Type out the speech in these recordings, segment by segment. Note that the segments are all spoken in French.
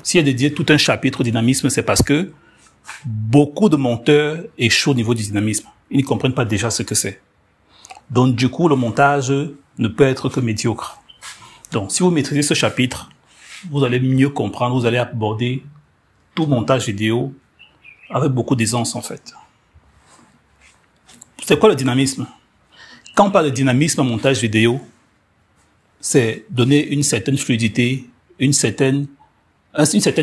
S'il y a dédié tout un chapitre au dynamisme, c'est parce que beaucoup de monteurs échouent au niveau du dynamisme. Ils ne comprennent pas déjà ce que c'est. Donc, du coup, le montage ne peut être que médiocre. Donc, si vous maîtrisez ce chapitre, vous allez mieux comprendre, vous allez aborder tout montage vidéo avec beaucoup d'aisance, en fait. C'est quoi le dynamisme? Quand on parle de dynamisme en montage vidéo, c'est donner une certaine fluidité, une certaine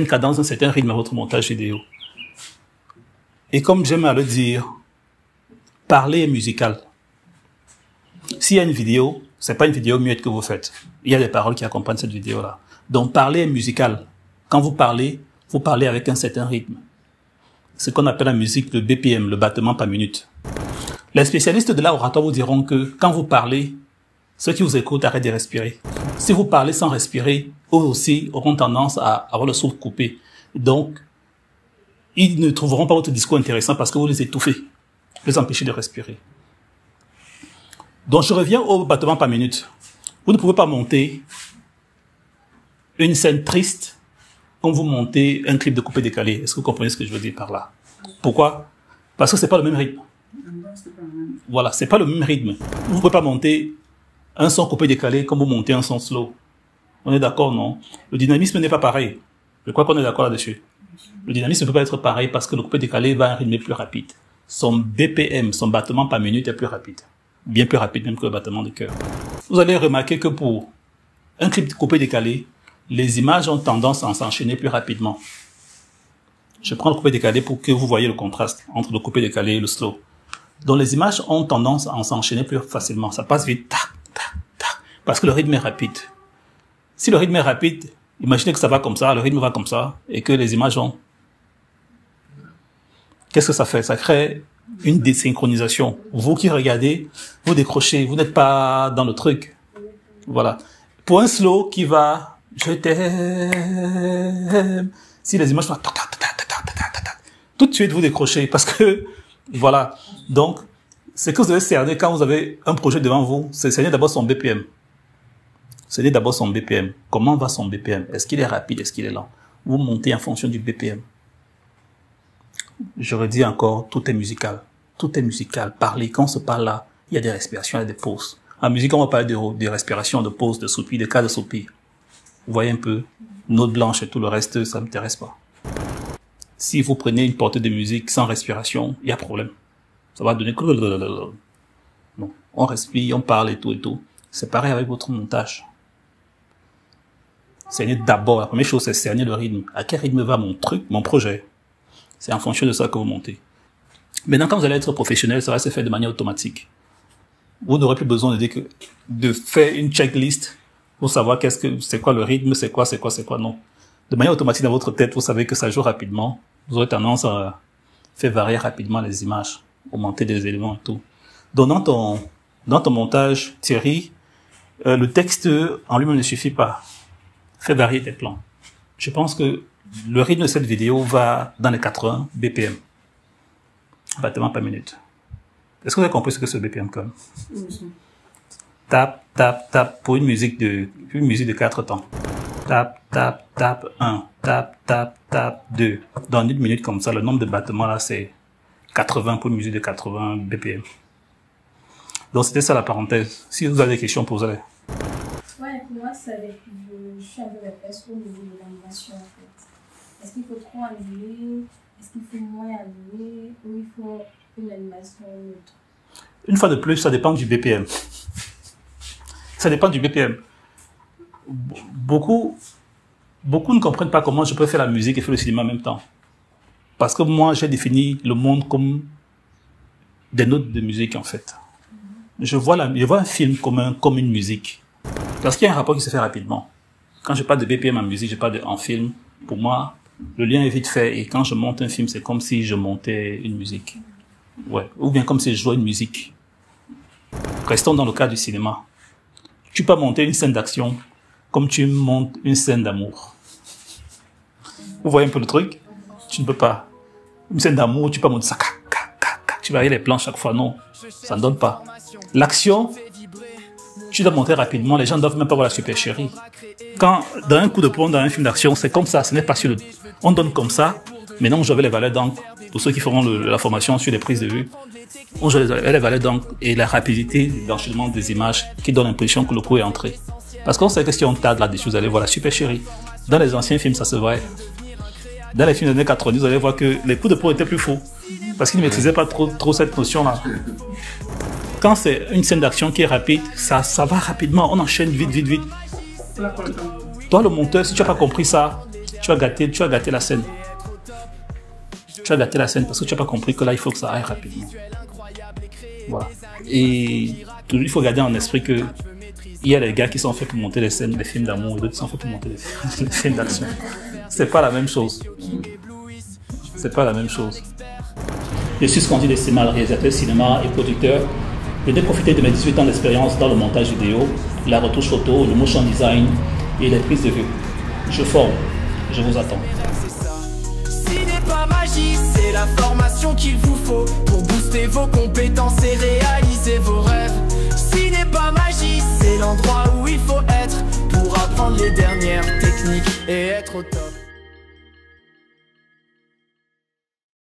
cadence, un certain rythme à votre montage vidéo. Et comme j'aime à le dire, parler est musical. S'il y a une vidéo, c'est pas une vidéo muette que vous faites. Il y a des paroles qui accompagnent cette vidéo-là. Donc, parler est musical. Quand vous parlez avec un certain rythme. Ce qu'on appelle la musique le BPM, le battement par minute. Les spécialistes de l'art oratoire vous diront que quand vous parlez, ceux qui vous écoutent arrêtent de respirer. Si vous parlez sans respirer, eux aussi auront tendance à avoir le souffle coupé. Donc, ils ne trouveront pas votre discours intéressant parce que vous les étouffez, les empêchez de respirer. Donc, je reviens au battement par minute. Vous ne pouvez pas monter une scène triste comme vous montez un clip de coupé-décalé. Est-ce que vous comprenez ce que je veux dire par là? Pourquoi? Parce que c'est pas le même rythme. Voilà, c'est pas le même rythme. Vous ne pouvez pas monter un son coupé-décalé comme vous montez un son slow. On est d'accord, non? Le dynamisme n'est pas pareil. Je crois qu'on est d'accord là-dessus. Le dynamisme ne peut pas être pareil parce que le coupé-décalé va à un rythme plus rapide. Son BPM, son battement par minute est plus rapide. Bien plus rapide même que le battement de cœur. Vous allez remarquer que pour un clip coupé-décalé, les images ont tendance à s'enchaîner plus rapidement. Je prends le coupé-décalé pour que vous voyez le contraste entre le coupé-décalé et le slow. Donc les images ont tendance à s'enchaîner plus facilement. Ça passe vite, tac, tac, tac, parce que le rythme est rapide. Si le rythme est rapide, imaginez que ça va comme ça, le rythme va comme ça, et que les images vont. Qu'est-ce que ça fait? Ça crée une désynchronisation. Vous qui regardez, vous décrochez, vous n'êtes pas dans le truc. Voilà. Pour un slow qui va, je t'aime, si les images font tout de suite vous décrochez parce que, voilà. Donc, ce que vous avez cerner quand vous avez un projet devant vous, c'est cerner d'abord son BPM. Cerner d'abord son BPM. Comment va son BPM? Est-ce qu'il est rapide? Est-ce qu'il est lent? Vous montez en fonction du BPM. Je redis encore, tout est musical. Tout est musical. Parler, quand on se parle là, il y a des respirations, il y a des pauses. En musique, on va parler de respiration, de pause, de soupir, de cas de soupir. Vous voyez un peu, note blanche et tout le reste, ça ne m'intéresse pas. Si vous prenez une portée de musique sans respiration, il y a problème. Ça va donner... Non. On respire, on parle et tout et tout. C'est pareil avec votre montage. Cerner d'abord, la première chose, c'est cerner le rythme. À quel rythme va mon truc, mon projet? C'est en fonction de ça que vous montez. Maintenant, quand vous allez être professionnel, ça va se faire de manière automatique. Vous n'aurez plus besoin de faire une checklist pour savoir c'est quoi le rythme, c'est quoi, non. De manière automatique dans votre tête, vous savez que ça joue rapidement. Vous aurez tendance à faire varier rapidement les images, augmenter des éléments et tout. Donc, dans ton montage, Thierry, le texte en lui-même ne suffit pas. Fais varier tes plans. Je pense que le rythme de cette vidéo va dans les 80 BPM. Battement par minute. Est-ce que vous avez compris ce que c'est le BPM comme? Tap, tap, tap pour une musique de 4 temps. Tap, tap, tap 1. Tap, tap, tap 2. Dans une minute comme ça, le nombre de battements là, c'est 80 pour une musique de 80 BPM. Donc c'était ça la parenthèse. Si vous avez des questions, posez-les. Ouais, pour moi, je suis un peu perplexe au niveau de l'animation en fait. Est-ce qu'il faut trop animer? Est-ce qu'il faut moins animer? Ou il faut une animation neutre? Une fois de plus, ça dépend du BPM. Ça dépend du BPM. Beaucoup ne comprennent pas comment je peux faire la musique et faire le cinéma en même temps. Parce que moi, j'ai défini le monde comme des notes de musique, en fait. Je vois un film comme une musique. Parce qu'il y a un rapport qui se fait rapidement. Quand je parle de BPM en musique, je parle en film. Pour moi, le lien est vite fait. Et quand je monte un film, c'est comme si je montais une musique. Ouais. Ou bien comme si je jouais une musique. Restons dans le cas du cinéma. Tu peux monter une scène d'action comme tu montes une scène d'amour. Vous voyez un peu le truc? Tu ne peux pas. Une scène d'amour, tu peux monter ça. Tu vas aller les plans chaque fois. Non, ça ne donne pas. L'action, tu dois monter rapidement, les gens ne doivent même pas voir la supercherie. Quand, dans un coup de poing, dans un film d'action, c'est comme ça, ce n'est pas sur le... On donne comme ça, maintenant je vais les valeurs d'encre, pour ceux qui feront la formation sur les prises de vue, on joue les valeurs d'encre et la rapidité d'enchaînement des images qui donne l'impression que le coup est entré. Parce qu'on sait que si on tarde là-dessus, vous allez voir la supercherie. Dans les anciens films, ça se voit. Dans les films des années 90, vous allez voir que les coups de poing étaient plus faux. Parce qu'ils ne maîtrisaient pas trop cette notion-là. Quand c'est une scène d'action qui est rapide, ça va rapidement, on enchaîne vite. Toi, le monteur, si tu n'as pas compris ça, tu vas gâter la scène. Tu vas gâter la scène parce que tu n'as pas compris que là, il faut que ça aille rapidement. Voilà. Et il faut garder en esprit que il y a des gars qui sont faits pour monter les scènes, les films d'amour, et d'autres qui sont faits pour monter les films d'action. C'est pas la même chose. C'est pas la même chose. Je suis Scandi Décimal, réalisateur cinéma et producteur. Je vais profiter de mes 18 ans d'expérience dans le montage vidéo, la retouche photo, le motion design et les prises de vue. Je forme, je vous attends. Cinépa Magie, c'est la formation qu'il vous faut pour booster vos compétences et réaliser vos rêves. Cinépa Magie, c'est l'endroit où il faut être pour apprendre les dernières techniques et être au top.